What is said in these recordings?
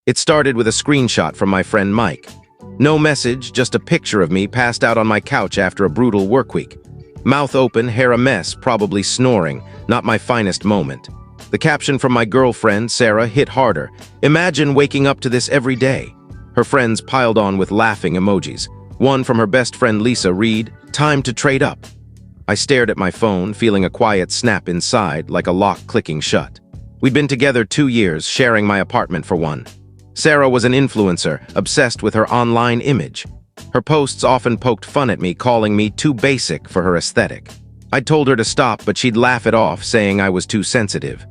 It started with a screenshot from my friend Mike. No message, just a picture of me passed out on my couch after a brutal work week. Mouth open, hair a mess, probably snoring, not my finest moment. The caption from my girlfriend, Sarah, hit harder. Imagine waking up to this every day. Her friends piled on with laughing emojis. One from her best friend Lisa read, "Time to trade up." I stared at my phone, feeling a quiet snap inside, like a lock clicking shut. We'd been together 2 years, sharing my apartment for one. Sarah was an influencer, obsessed with her online image. Her posts often poked fun at me, calling me too basic for her aesthetic. I told her to stop, but she'd laugh it off, saying I was too sensitive.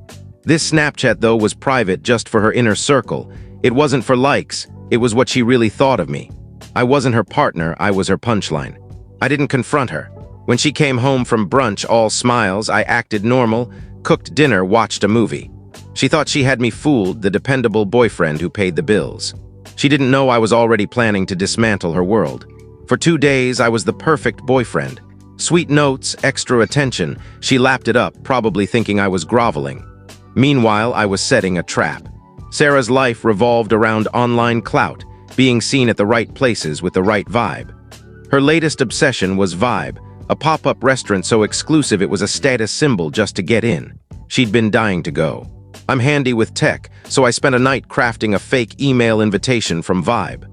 This Snapchat, though, was private just for her inner circle. It wasn't for likes, it was what she really thought of me. I wasn't her partner, I was her punchline. I didn't confront her. When she came home from brunch all smiles, I acted normal, cooked dinner, watched a movie. She thought she had me fooled, the dependable boyfriend who paid the bills. She didn't know I was already planning to dismantle her world. For 2 days, I was the perfect boyfriend. Sweet notes, extra attention, she lapped it up, probably thinking I was groveling. Meanwhile, I was setting a trap. Sarah's life revolved around online clout, being seen at the right places with the right vibe. Her latest obsession was Vibe, a pop-up restaurant so exclusive it was a status symbol just to get in. She'd been dying to go. I'm handy with tech, so I spent a night crafting a fake email invitation from Vibe.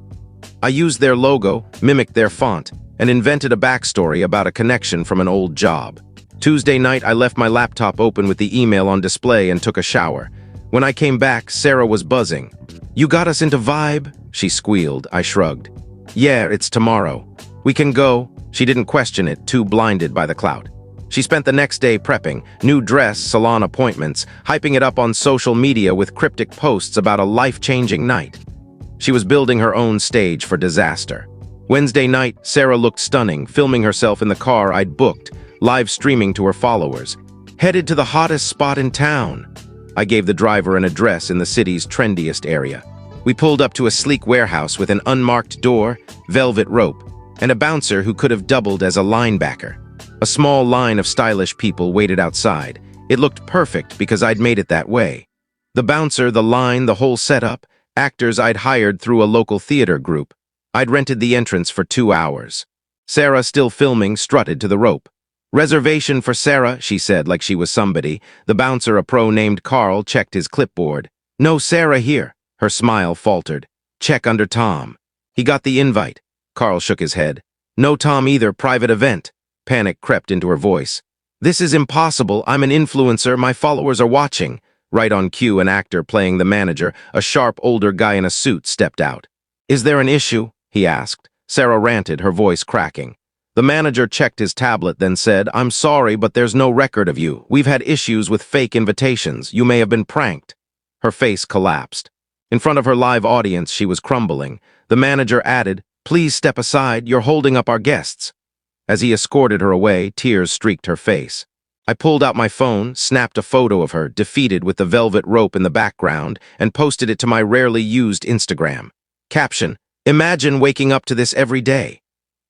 I used their logo, mimicked their font, and invented a backstory about a connection from an old job. Tuesday night, I left my laptop open with the email on display and took a shower. When I came back, Sarah was buzzing. "You got us into Vibe?" she squealed. I shrugged. "Yeah, it's tomorrow. We can go." She didn't question it, too blinded by the clout. She spent the next day prepping, new dress, salon appointments, hyping it up on social media with cryptic posts about a life-changing night. She was building her own stage for disaster. Wednesday night, Sarah looked stunning, filming herself in the car I'd booked, live streaming to her followers. Headed to the hottest spot in town. I gave the driver an address in the city's trendiest area. We pulled up to a sleek warehouse with an unmarked door, velvet rope, and a bouncer who could have doubled as a linebacker. A small line of stylish people waited outside. It looked perfect because I'd made it that way. The bouncer, the line, the whole setup, actors I'd hired through a local theater group. I'd rented the entrance for 2 hours. Sarah, still filming, strutted to the rope. "Reservation for Sarah," she said like she was somebody. The bouncer, a pro named Carl, checked his clipboard. "No Sarah here." Her smile faltered. "Check under Tom." He got the invite. Carl shook his head. "No Tom either, private event." Panic crept into her voice. "This is impossible. I'm an influencer. My followers are watching." Right on cue, an actor playing the manager, a sharp older guy in a suit, stepped out. "Is there an issue?" he asked. Sarah ranted, her voice cracking. The manager checked his tablet, then said, "I'm sorry, but there's no record of you. We've had issues with fake invitations. You may have been pranked." Her face collapsed. In front of her live audience, she was crumbling. The manager added, "Please step aside. You're holding up our guests." As he escorted her away, tears streaked her face. I pulled out my phone, snapped a photo of her, defeated with the velvet rope in the background, and posted it to my rarely used Instagram. Caption: "Imagine waking up to this every day."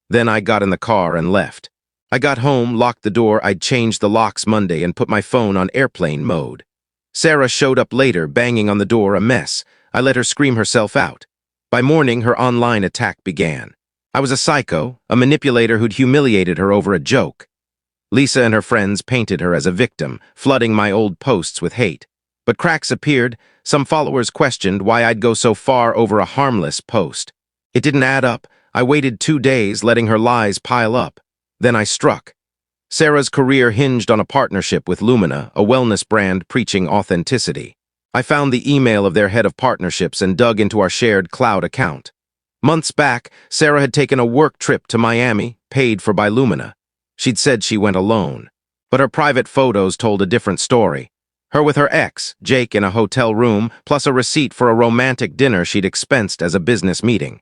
Then I got in the car and left. I got home, locked the door, I'd changed the locks Monday, and put my phone on airplane mode. Sarah showed up later, banging on the door, a mess. I let her scream herself out. By morning, her online attack began. I was a psycho, a manipulator who'd humiliated her over a joke. Lisa and her friends painted her as a victim, flooding my old posts with hate. But cracks appeared. Some followers questioned why I'd go so far over a harmless post. It didn't add up. I waited 2 days, letting her lies pile up. Then I struck. Sarah's career hinged on a partnership with Lumina, a wellness brand preaching authenticity. I found the email of their head of partnerships and dug into our shared cloud account. Months back, Sarah had taken a work trip to Miami, paid for by Lumina. She'd said she went alone. But her private photos told a different story. Her with her ex, Jake, in a hotel room, plus a receipt for a romantic dinner she'd expensed as a business meeting.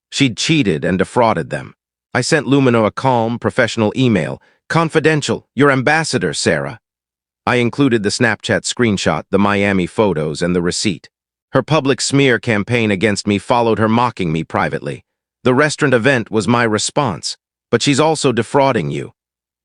She'd cheated and defrauded them. I sent Lumina a calm, professional email. "Confidential, your ambassador, Sarah." I included the Snapchat screenshot, the Miami photos, and the receipt. Her public smear campaign against me followed her, mocking me privately. The restaurant event was my response. "But she's also defrauding you.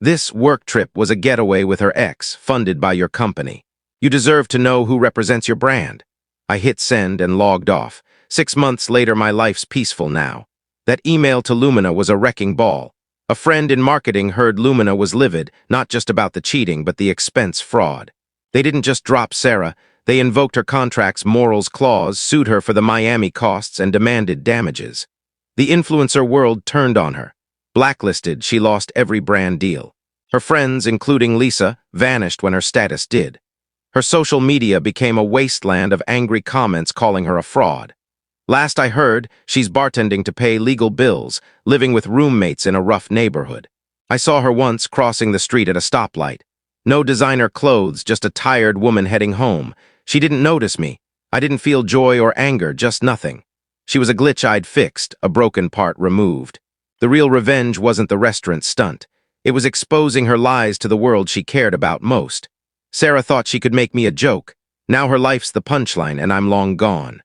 This work trip was a getaway with her ex, funded by your company. You deserve to know who represents your brand." I hit send and logged off. 6 months later, my life's peaceful now. That email to Lumina was a wrecking ball. A friend in marketing heard Lumina was livid, not just about the cheating, but the expense fraud. They didn't just drop Sarah, they invoked her contract's morals clause, sued her for the Miami costs, and demanded damages. The influencer world turned on her. Blacklisted, she lost every brand deal. Her friends, including Lisa, vanished when her status did. Her social media became a wasteland of angry comments calling her a fraud. Last I heard, she's bartending to pay legal bills, living with roommates in a rough neighborhood. I saw her once crossing the street at a stoplight. No designer clothes, just a tired woman heading home. She didn't notice me. I didn't feel joy or anger, just nothing. She was a glitch I'd fixed, a broken part removed. The real revenge wasn't the restaurant stunt. It was exposing her lies to the world she cared about most. Sarah thought she could make me a joke. Now her life's the punchline, and I'm long gone.